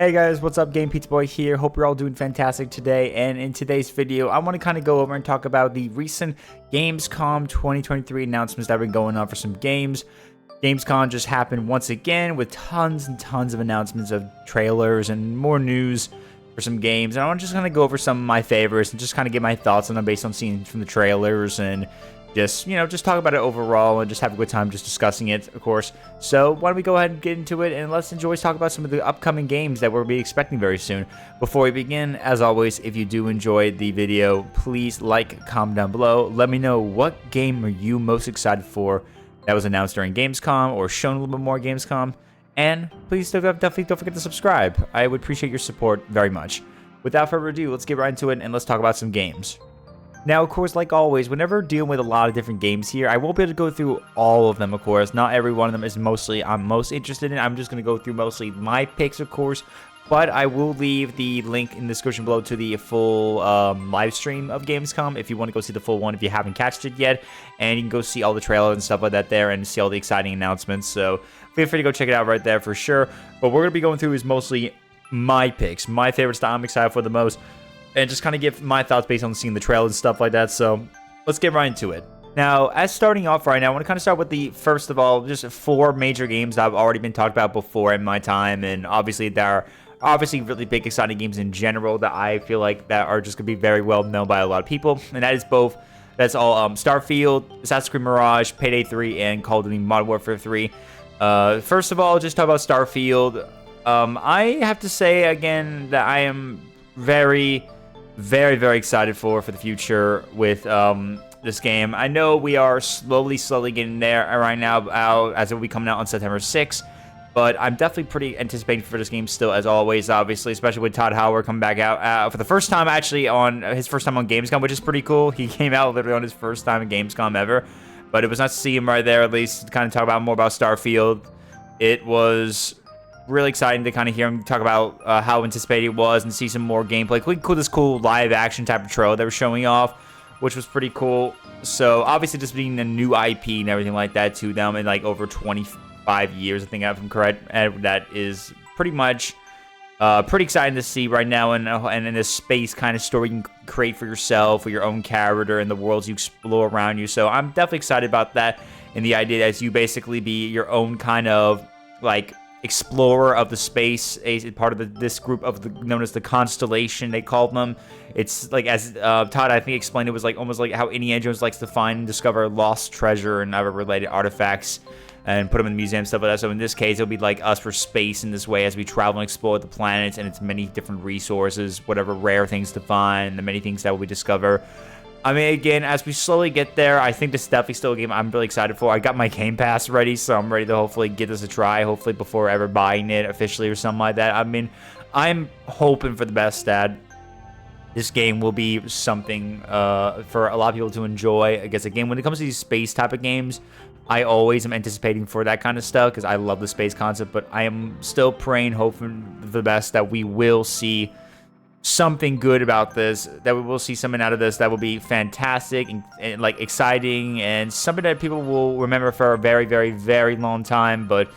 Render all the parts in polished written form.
Hey guys, what's up? Game Pizza Boy here. Hope you're all doing fantastic today. And in today's video, I want to kind of go over and talk about the recent Gamescom 2023 announcements that have been going on for some games. Gamescom just happened once again with tons and tons of announcements of trailers and more news for some games. And I want to just kind of go over some of my favorites and just kind of get my thoughts on them based on seeing from the trailers and just talk about it overall and just have a good time just discussing it, of course. So why don't we go ahead and get into it, and let's talk about some of the upcoming games that we'll be expecting very soon. Before we begin, as always, if you do enjoy the video, please like, comment down below. Let me know what game are you most excited for that was announced during Gamescom or shown a little bit more at Gamescom. And please definitely don't forget to subscribe. I would appreciate your support very much. Without further ado, let's get right into it and let's talk about some games. Now, of course, like always, whenever dealing with a lot of different games here, I won't be able to go through all of them, of course. Not every one of them is mostly I'm most interested in. I'm just going to go through mostly my picks, of course. But I will leave the link in the description below to the full live stream of Gamescom if you want to go see the full one if you haven't catched it yet. And you can go see all the trailers and stuff like that there and see all the exciting announcements. So feel free to go check it out right there for sure. But what we're going to be going through is mostly my picks, my favorites that I'm excited for the most, and just kind of give my thoughts based on seeing the trailer and stuff like that. So let's get right into it. Now, as starting off right now, I want to kind of start with the, first of all, just 4 major games that have already been talked about before in my time. And obviously, there are obviously really big, exciting games in general that I feel like that are just going to be very well known by a lot of people. And that is that's all Starfield, Assassin's Creed Mirage, Payday 3, and Call of Duty Modern Warfare 3. First of all, just talk about Starfield. I have to say, again, that I am very excited for the future with this game. I know we are slowly getting there right now, as it will be coming out on September 6th, but I'm definitely pretty anticipating for this game still, as always, obviously, especially with Todd Howard coming back out for the first time, actually, on his first time on Gamescom, which is pretty cool. He came out literally on his first time at Gamescom ever, but it was nice to see him right there, at least, to kind of talk about more about Starfield. It was really exciting to kind of hear him talk about how anticipated it was and see some more gameplay. This cool live action type of trailer they were showing off, which was pretty cool. So obviously, just being a new IP and everything like that to them in like over 25 years, I think if I'm correct, and that is pretty much pretty exciting to see right now, and in this space kind of story you can create for yourself, for your own character, and the worlds you explore around you. So I'm definitely excited about that, and the idea that you basically be your own kind of like explorer of the space, a part of this group of known as the Constellation, they called them. It's like, as Todd, I think, explained, it was like almost like how Indiana Jones likes to find and discover lost treasure and other related artifacts and put them in the museum, stuff like that. So in this case, it'll be like us for space in this way, as we travel and explore the planets and its many different resources, whatever rare things to find, the many things that we discover. I mean, again, as we slowly get there, I think this is definitely still a game I'm really excited for. I got my Game Pass ready, so I'm ready to hopefully give this a try, hopefully before ever buying it officially or something like that. I mean, I'm hoping for the best that this game will be something for a lot of people to enjoy. I guess, again, when it comes to these space type of games, I always am anticipating for that kind of stuff because I love the space concept, but I am still praying, hoping for the best that we will see something good about this, that we will see something out of this that will be fantastic and like exciting, and something that people will remember for a very long time. But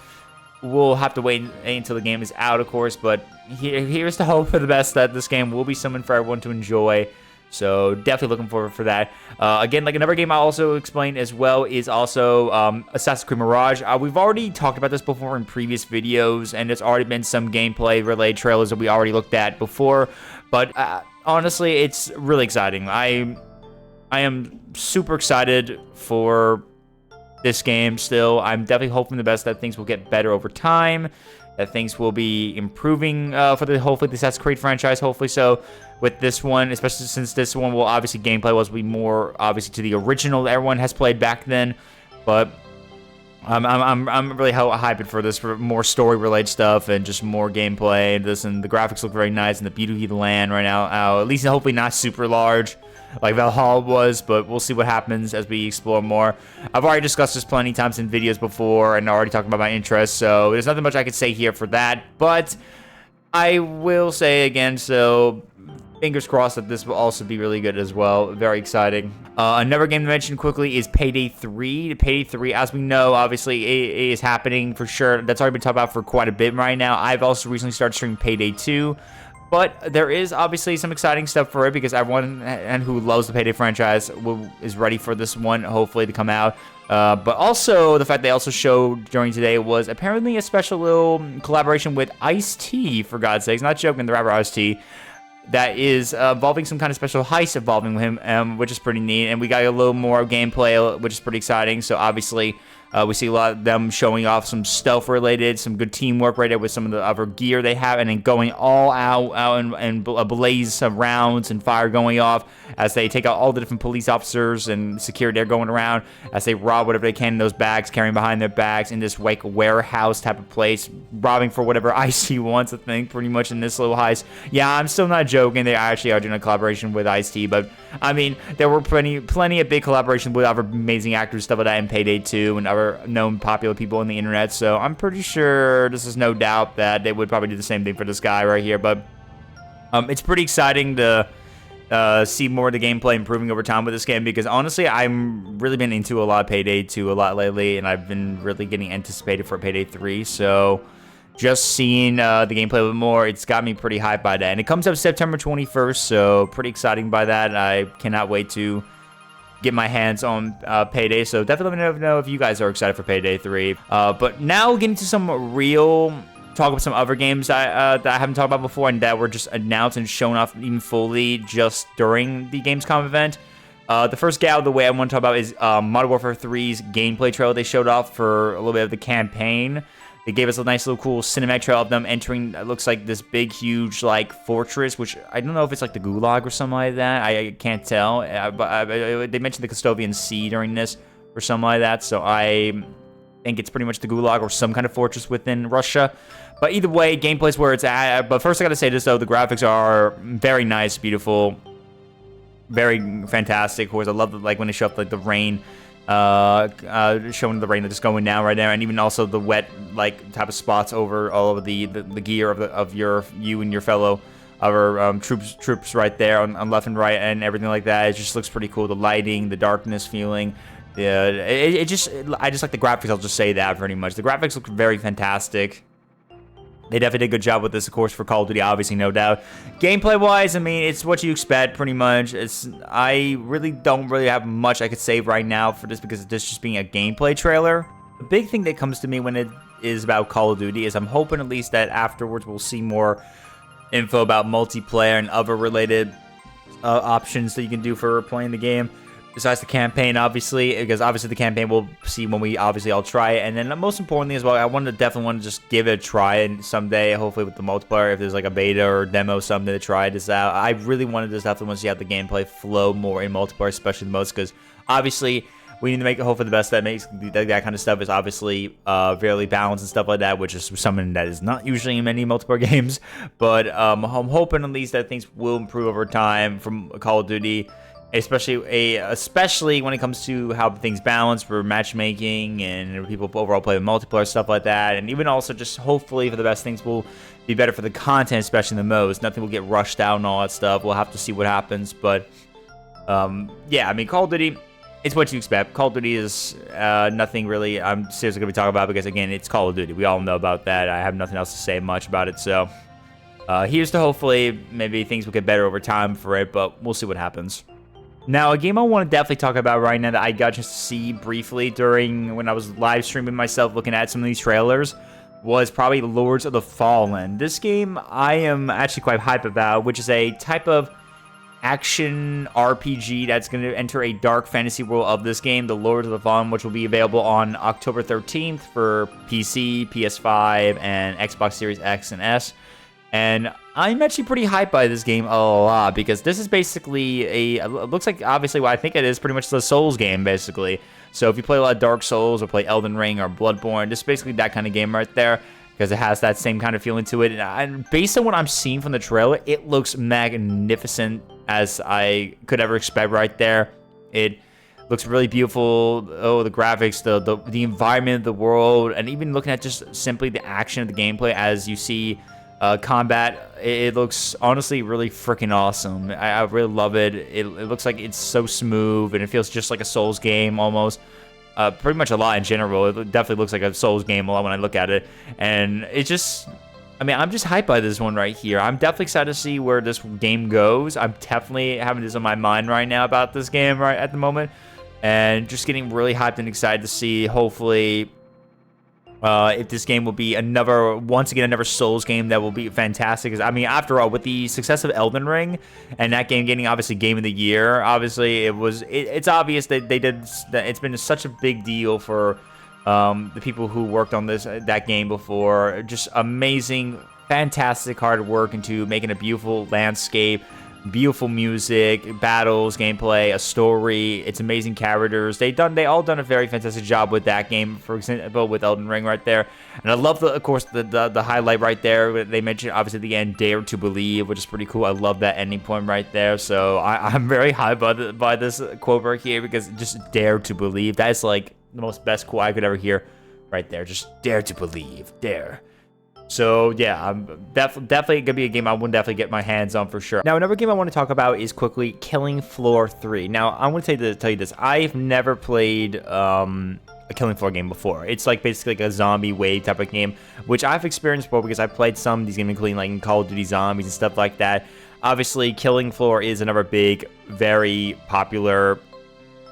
we'll have to wait until the game is out, of course. But here's the hope for the best that this game will be something for everyone to enjoy. So definitely looking forward for that. Again, like another game I also explained as well is also Assassin's Creed Mirage. We've already talked about this before in previous videos, and there's already been some gameplay related trailers that we already looked at before. But honestly, it's really exciting. I am super excited for this game still. I'm definitely hoping the best that things will get better over time, that things will be improving for hopefully the Assassin's Creed franchise, hopefully so. With this one, especially since this one will obviously gameplay-wise be more obviously to the original that everyone has played back then. But I'm really hyped for this, for more story-related stuff and just more gameplay. And the graphics look very nice, and the beauty of the land right now, at least hopefully not super large like Valhalla was, but we'll see what happens as we explore more. I've already discussed this plenty of times in videos before and already talked about my interests, so there's nothing much I could say here for that. But I will say again, so fingers crossed that this will also be really good as well. Very exciting. Another game to mention quickly is Payday 3. Payday 3, as we know, obviously, it is happening for sure. That's already been talked about for quite a bit right now. I've also recently started streaming Payday 2. But there is obviously some exciting stuff for it because everyone and who loves the Payday franchise is ready for this one, hopefully, to come out. But also, the fact they also showed during today was apparently a special little collaboration with Ice-T, for God's sakes. Not joking, the rapper Ice-T. That is involving some kind of special heist involving him, which is pretty neat. And we got a little more gameplay, which is pretty exciting. So obviously, we see a lot of them showing off some stealth-related, some good teamwork right there with some of the other gear they have, and then going all out and a blaze of rounds and fire going off as they take out all the different police officers and security they're going around as they rob whatever they can in those bags, carrying behind their bags in this like warehouse type of place, robbing for whatever Ice-T wants, I think, pretty much in this little heist. Yeah, I'm still not joking. They actually are doing a collaboration with Ice-T, but I mean, there were plenty of big collaborations with other amazing actors, stuff like that in Payday 2 and other known popular people on the internet, so I'm pretty sure this is no doubt that they would probably do the same thing for this guy right here. But it's pretty exciting to see more of the gameplay improving over time with this game, because honestly, I'm really been into a lot of Payday 2 a lot lately, and I've been really getting anticipated for Payday 3, so just seeing the gameplay a little more, it's got me pretty hyped by that. And it comes up September 21st, so pretty exciting by that. I cannot wait to get my hands on Payday, so definitely let me know if you guys are excited for Payday 3. But now getting to some real talk about some other games that I haven't talked about before and that were just announced and shown off even fully just during the Gamescom event. The first get out of the way I want to talk about is Modern Warfare 3's gameplay trailer they showed off for a little bit of the campaign. They gave us a nice little cool cinematic trail of them entering, it looks like this big, huge, like, fortress, which I don't know if it's like the Gulag or something like that. I can't tell. But they mentioned the Custovian Sea during this or something like that, so I think it's pretty much the Gulag or some kind of fortress within Russia. But either way, gameplay's where it's at. But first I gotta say this, though. The graphics are very nice, beautiful, very fantastic. Of course, I love, like, when they show up, like, the rain. Showing the rain that's going down right there, and even also the wet like type of spots over all of the gear of you and your fellow other troops right there on left and right and everything like that. It just looks pretty cool. The lighting, the darkness feeling, I just like the graphics. I'll just say that pretty much. The graphics look very fantastic. They definitely did a good job with this, of course, for Call of Duty, obviously, no doubt. Gameplay-wise, I mean, it's what you expect, pretty much. I really don't have much I could say right now for this, because this just being a gameplay trailer. The big thing that comes to me when it is about Call of Duty is I'm hoping at least that afterwards we'll see more info about multiplayer and other related options that you can do for playing the game. Besides the campaign, obviously, because obviously the campaign we'll see when we obviously all try it. And then most importantly as well, I definitely want to just give it a try and someday, hopefully with the multiplayer, if there's like a beta or demo something to try this out. I really wanted to definitely want to see how the gameplay flow more in multiplayer, especially the most, because obviously we need to make it hope for the best. That makes that kind of stuff is obviously fairly balanced and stuff like that, which is something that is not usually in many multiplayer games. But I'm hoping at least that things will improve over time from Call of Duty. Especially when it comes to how things balance for matchmaking and people overall play with multiplayer, stuff like that. And even also just hopefully for the best, things will be better for the content, especially the most. Nothing will get rushed out and all that stuff. We'll have to see what happens. But yeah, I mean, Call of Duty, it's what you expect. Call of Duty is nothing really I'm seriously going to be talking about, because again, it's Call of Duty. We all know about that. I have nothing else to say much about it. So here's to hopefully maybe things will get better over time for it, but we'll see what happens. Now, a game I want to definitely talk about right now that I got just to see briefly during when I was live streaming myself looking at some of these trailers was probably Lords of the Fallen. This game I am actually quite hyped about, which is a type of action RPG that's going to enter a dark fantasy world of this game, the Lords of the Fallen, which will be available on October 13th for PC, PS5, and Xbox Series X and S. And I'm actually pretty hyped by this game a lot, because this is basically it looks like obviously what I think it is pretty much the Souls game, basically. So if you play a lot of Dark Souls or play Elden Ring or Bloodborne, this is basically that kind of game right there, because it has that same kind of feeling to it. And based on what I'm seeing from the trailer, it looks magnificent as I could ever expect right there. It looks really beautiful. Oh, the graphics, the environment of the world, and even looking at just simply the action of the gameplay as you see combat. It looks honestly really freaking awesome. I really love it. It looks like it's so smooth, and it feels just like a Souls game almost. Pretty much a lot in general. It definitely looks like a Souls game a lot when I look at it, and it just, I mean, I'm just hyped by this one right here. I'm definitely excited to see where this game goes. I'm definitely having this on my mind right now about this game right at the moment, and just getting really hyped and excited to see, hopefully, if this game will be once again, another Souls game that will be fantastic. Because I mean, after all, with the success of Elden Ring and that game getting obviously Game of the Year, obviously it's obvious that it's been such a big deal for the people who worked on that game before. Just amazing, fantastic hard work into making a beautiful landscape, beautiful music, battles, gameplay, a story. It's amazing characters. They all done a very fantastic job with that game, for example, with Elden Ring right there. And I love of course the highlight right there. They mentioned obviously at the end, "Dare to Believe," which is pretty cool. I love that ending point right there. So I'm very high by this quote right here, because just "Dare to Believe." That is like the most best quote I could ever hear right there. Just "Dare to Believe," dare. So yeah, I'm definitely gonna be a game I would definitely get my hands on for sure. Now, another game I want to talk about is quickly Killing Floor 3. Now, I'm gonna tell you this: I've never played a Killing Floor game before. It's like basically like a zombie wave type of game, which I've experienced before because I've played some of these games, including like Call of Duty Zombies and stuff like that. Obviously, Killing Floor is another big, very popular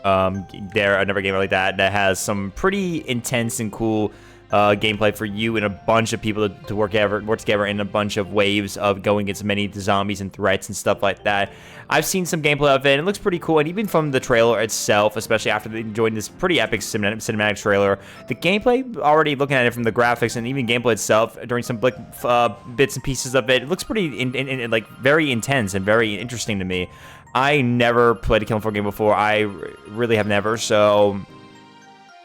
another game like that has some pretty intense and cool gameplay for you and a bunch of people to work together in a bunch of waves of going against many zombies and threats and stuff like that. I've seen some gameplay of it, and it looks pretty cool, and even from the trailer itself, especially after they joined this pretty epic cinematic trailer, the gameplay, already looking at it from the graphics and even gameplay itself, during some bits and pieces of it, it looks pretty like very intense and very interesting to me. I never played a Killing Floor game before. I really have never, so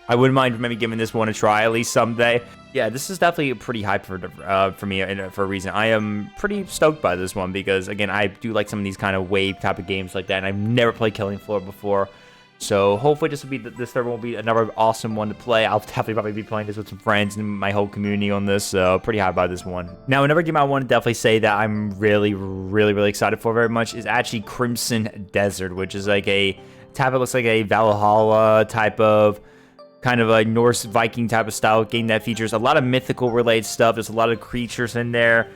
I wouldn't mind maybe giving this one a try at least someday. Yeah, this is definitely pretty hype for me for a reason. I am pretty stoked by this one because, again, I do like some of these kind of wave type of games like that, and I've never played Killing Floor before. So hopefully this third one will be another awesome one to play. I'll definitely probably be playing this with some friends and my whole community on this, so pretty hyped by this one. Now, another game I want to definitely say that I'm really excited for very much is actually Crimson Desert, which is like looks like a Valhalla type of, kind of a Norse Viking type of style game that features a lot of mythical related stuff. There's a lot of creatures in there,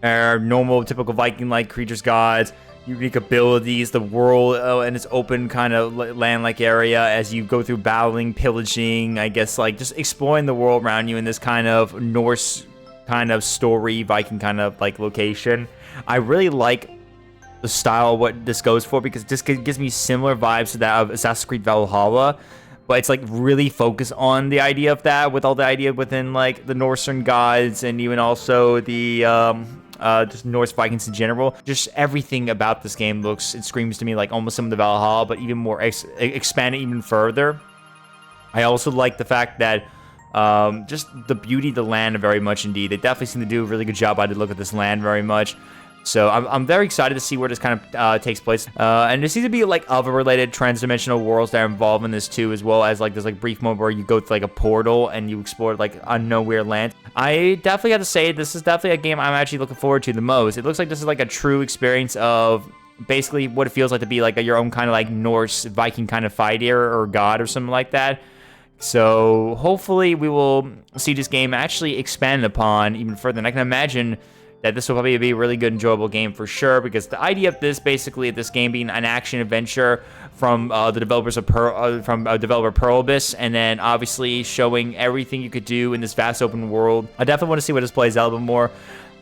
normal, typical Viking-like creatures, gods, unique abilities, the world, and its open kind of land-like area as you go through battling, pillaging, I guess, like just exploring the world around you in this kind of Norse kind of story, Viking kind of like location. I really like the style of what this goes for because this gives me similar vibes to that of Assassin's Creed Valhalla, but it's like really focused on the idea of that, with all the idea within like the Northern gods and even also the just Norse Vikings in general. Just everything about this game it screams to me like almost some of the Valhalla, but even more expanded even further. I also like the fact that just the beauty of the land very much indeed. They definitely seem to do a really good job. I did look at this land very much. So I'm very excited to see where this kind of takes place. And there seems to be like other related transdimensional worlds that are involved in this too, as well as like there's like brief moment where you go through like a portal and you explore like unknown weird land. I definitely have to say this is definitely a game I'm actually looking forward to the most. It looks like this is like a true experience of basically what it feels like to be like your own kind of like Norse Viking kind of fighter or god or something like that. So hopefully we will see this game actually expanded upon even further. And I can imagine that this will probably be a really good, enjoyable game for sure, because the idea of this game being an action adventure from the developers of developer Pearlbis, and then obviously showing everything you could do in this vast open world. I definitely want to see where this plays out a little bit more.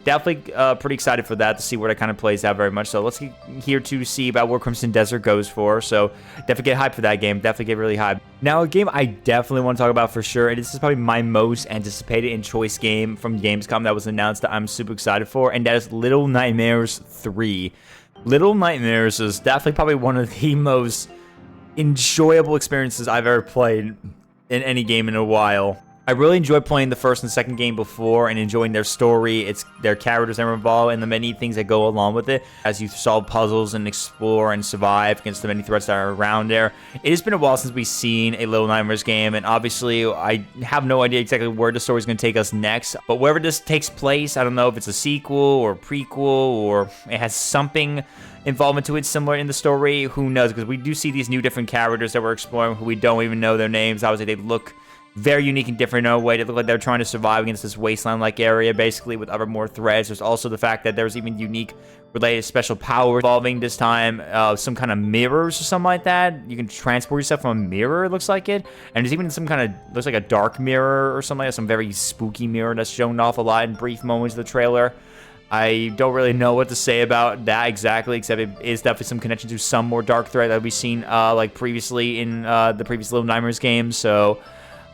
Definitely pretty excited for that, to see where that kind of plays out very much. So let's get here to see about where Crimson Desert goes for. So definitely get hyped for that game. Definitely get really hyped. Now, a game I definitely want to talk about for sure, and this is probably my most anticipated and choice game from Gamescom that was announced that I'm super excited for, and that is Little Nightmares 3. Little Nightmares is definitely probably one of the most enjoyable experiences I've ever played in any game in a while. I really enjoyed playing the first and second game before and enjoying their story, their characters that are involved, and the many things that go along with it as you solve puzzles and explore and survive against the many threats that are around there. It has been a while since we've seen a Little Nightmares game, and obviously I have no idea exactly where the story is going to take us next, but wherever this takes place, I don't know if it's a sequel or prequel or it has something involvement to it similar in the story. Who knows? Because we do see these new different characters that we're exploring who we don't even know their names. Obviously, they look very unique and different in a way. They look like they're trying to survive against this wasteland-like area, basically, with other more threats. There's also the fact that there's even unique related special power involving this time, some kind of mirrors or something like that. You can transport yourself from a mirror, it looks like it. And there's even some kind of, looks like a dark mirror or something like that, some very spooky mirror that's shown off a lot in brief moments of the trailer. I don't really know what to say about that exactly, except it is definitely some connection to some more dark threat that we've seen like previously in the previous Little Nightmares games. So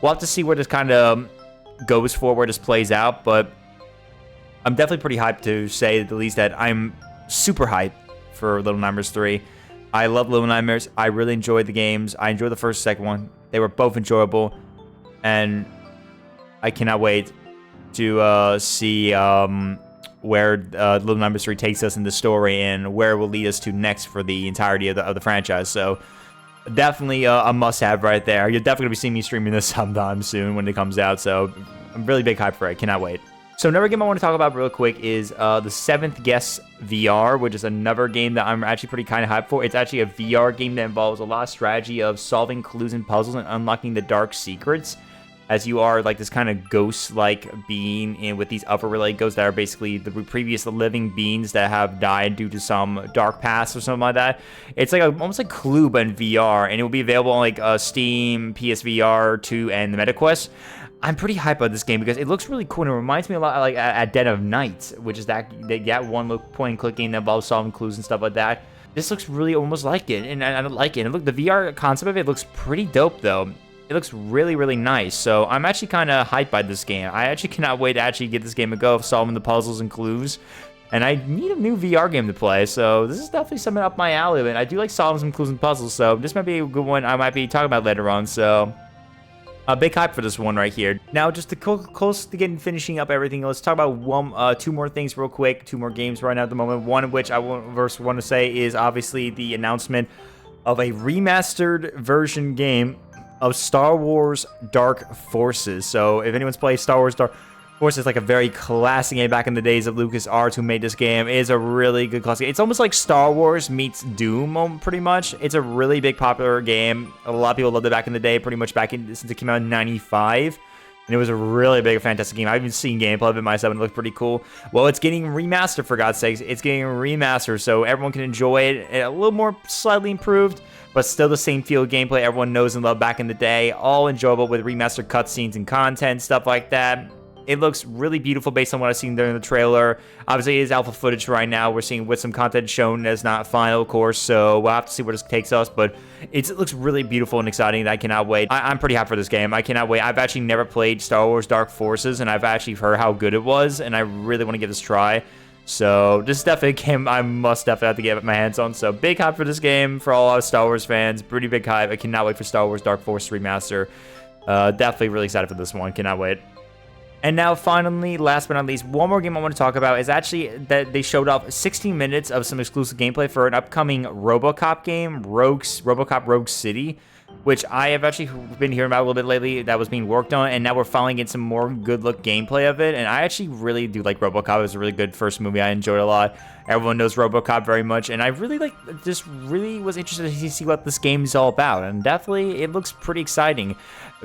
we'll have to see where this kind of goes for, where this plays out, but I'm definitely pretty hyped to say at the least that I'm super hyped for Little Nightmares 3. I love Little Nightmares. I really enjoyed the games. I enjoyed the first and second one. They were both enjoyable, and I cannot wait to see where Little Nightmares 3 takes us in the story and where it will lead us to next for the entirety of the franchise. So definitely a must-have right there. You're definitely going to be seeing me streaming this sometime soon when it comes out, so I'm really big hype for it. Cannot wait. So another game I want to talk about real quick is the Seventh Guest VR, which is another game that I'm actually pretty kind of hyped for. It's actually a VR game that involves a lot of strategy of solving clues and puzzles and unlocking the dark secrets, as you are like this kind of ghost-like being and with these upper related ghosts that are basically the previous living beings that have died due to some dark past or something like that. It's like almost like Clue but in VR, and it will be available on like Steam, PSVR 2, and the MetaQuest. I'm pretty hyped about this game because it looks really cool, and it reminds me a lot like at Dead of Night, which is that one point-and-click game that involves solving clues and stuff like that. This looks really almost like it, and I like it. And look, the VR concept of it looks pretty dope though. It looks really, really nice, so I'm actually kind of hyped by this game. I actually cannot wait to actually get this game a go of solving the puzzles and clues. And I need a new VR game to play, so this is definitely something up my alley. And I do like solving some clues and puzzles, so this might be a good one I might be talking about later on. So a big hype for this one right here. Now, just to close to getting finishing up everything, let's talk about two more things real quick. Two more games right now at the moment. One of which I first want to say is obviously the announcement of a remastered version game of Star Wars Dark Forces. So if anyone's played Star Wars Dark Forces, like a very classic game back in the days of LucasArts, who made this game, it is a really good classic. It's almost like Star Wars meets Doom, pretty much. It's a really big popular game. A lot of people loved it back in the day, pretty much since it came out in '95. And it was a really big, fantastic game. I've even seen gameplay of it myself, and it looked pretty cool. Well, it's getting remastered, for God's sakes. It's getting remastered, so everyone can enjoy it. A little more slightly improved, but still the same feel of gameplay everyone knows and loved back in the day. All enjoyable with remastered cutscenes and content, stuff like that. It looks really beautiful based on what I've seen during the trailer. Obviously, it is alpha footage right now. We're seeing with some content shown as not final, of course, so we'll have to see where this takes us, but it looks really beautiful and exciting, and I cannot wait. I'm pretty hyped for this game. I cannot wait. I've actually never played Star Wars Dark Forces, and I've actually heard how good it was, and I really want to give this a try. So this is definitely a game I must definitely have to get my hands on. So big hype for this game for all our Star Wars fans. Pretty big hype. I cannot wait for Star Wars Dark Forces Remaster. Definitely really excited for this one. Cannot wait. And now, finally, last but not least, one more game I want to talk about is actually that they showed off 16 minutes of some exclusive gameplay for an upcoming Robocop game, Robocop Rogue City, which I have actually been hearing about a little bit lately that was being worked on, and now we're finally getting some more good-look gameplay of it, and I actually really do like Robocop. It was a really good first movie. I enjoyed it a lot. Everyone knows Robocop very much, and I really just really was interested to see what this game is all about, and definitely it looks pretty exciting.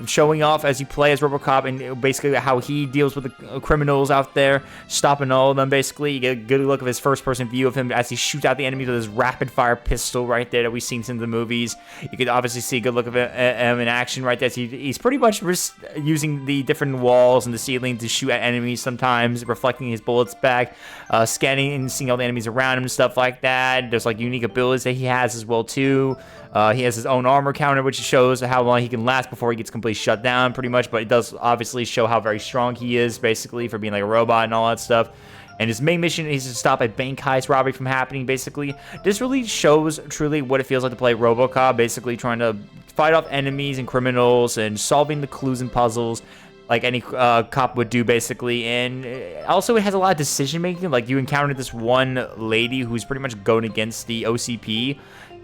Showing off as you play as Robocop and basically how he deals with the criminals out there, stopping all of them basically. You get a good look of his first-person view of him as he shoots out the enemies with his rapid-fire pistol right there that we've seen in the movies. You could obviously see a good look of him in action right there. So he's pretty much using the different walls and the ceiling to shoot at enemies sometimes, reflecting his bullets back, scanning and seeing all the enemies around him and stuff like that. There's like unique abilities that he has as well too. He has his own armor counter, which shows how long he can last before he gets completely shut down, pretty much. But it does obviously show how very strong he is, basically, for being like a robot and all that stuff. And his main mission is to stop a bank heist robbery from happening, basically. This really shows truly what it feels like to play Robocop, basically trying to fight off enemies and criminals and solving the clues and puzzles like any cop would do, basically. And also, it has a lot of decision making. Like, you encountered this one lady who's pretty much going against the OCP,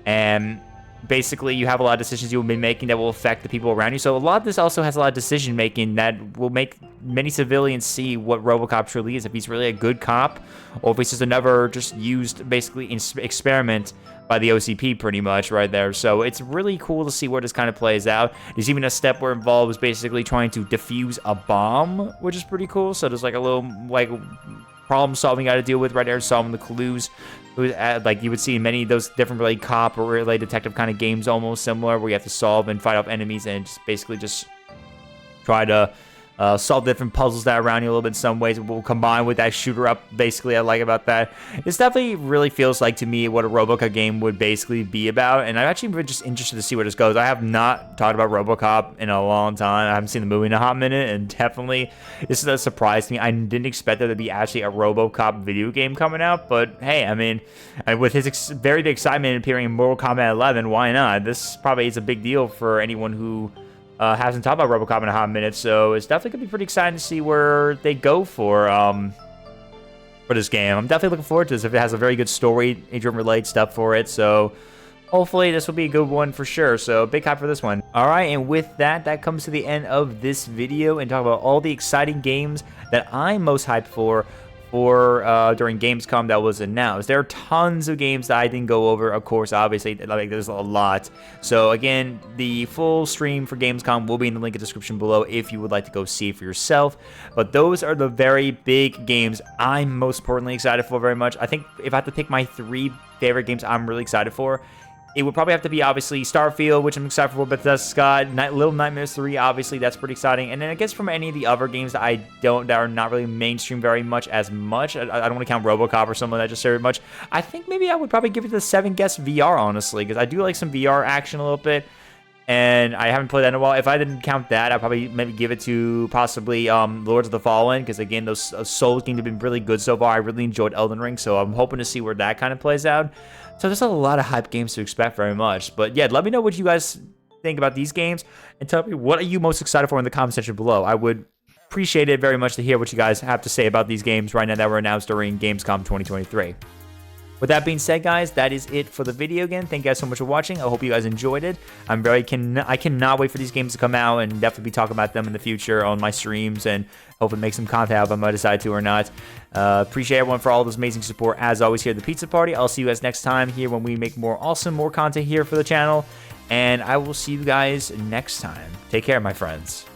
and basically you have a lot of decisions you'll be making that will affect the people around you. So a lot of this also has a lot of decision making that will make many civilians see what Robocop truly is, if he's really a good cop, or if he's just another used basically experiment by the OCP, pretty much right there. So it's really cool to see where this kind of plays out. There's even a step where it involves basically trying to defuse a bomb, which is pretty cool. So there's like a little like problem solving you got to deal with right there, solving the clues. Like you would see in many of those different really cop or really detective kind of games, almost similar, where you have to solve and fight off enemies and just basically just try to solve different puzzles that are around you a little bit in some ways. We'll combine with that shooter up, basically, I like about that. This definitely really feels like to me what a Robocop game would basically be about, and I'm actually just interested to see where this goes. I have not talked about Robocop in a long time. I haven't seen the movie in a hot minute, and definitely this is a surprise to me. I didn't expect there to be actually a Robocop video game coming out, but hey, I mean, with his very big excitement appearing in Mortal Kombat 11, why not? This probably is a big deal for anyone who hasn't talked about Robocop in a hot minute, so it's definitely going to be pretty exciting to see where they go for this game. I'm definitely looking forward to this if it has a very good story-driven related stuff for it, so hopefully this will be a good one for sure. So big hype for this one. Alright, and with that, that comes to the end of this video and talk about all the exciting games that I'm most hyped for during Gamescom that was announced. There are tons of games that I didn't go over, of course, obviously, like there's a lot. So again, the full stream for Gamescom will be in the link in the description below if you would like to go see it for yourself. But those are the very big games I'm most importantly excited for very much. I think if I have to pick my 3 favorite games I'm really excited for, it would probably have to be, obviously, Starfield, which I'm excited for, Bethesda, Little Nightmares 3, obviously, that's pretty exciting. And then I guess from any of the other games that that are not really mainstream very much as much, I don't want to count Robocop or something that just very much. I think maybe I would probably give it the 7 Guess VR, honestly, because I do like some VR action a little bit, and I haven't played that in a while. If I didn't count that, I'd probably maybe give it to possibly Lords of the Fallen, because again, those Souls games have been really good so far. I really enjoyed Elden Ring, so I'm hoping to see where that kind of plays out. So there's a lot of hype games to expect very much. But yeah, let me know what you guys think about these games, and tell me what are you most excited for in the comment section below. I would appreciate it very much to hear what you guys have to say about these games right now that were announced during Gamescom 2023. With that being said, guys, that is it for the video again. Thank you guys so much for watching. I hope you guys enjoyed it. I cannot wait for these games to come out, and definitely be talking about them in the future on my streams, and hopefully make some content out if I might decide to or not. Appreciate everyone for all this amazing support, as always, here at the Pizza Party. I'll see you guys next time here when we make more content here for the channel, and I will see you guys next time. Take care, my friends.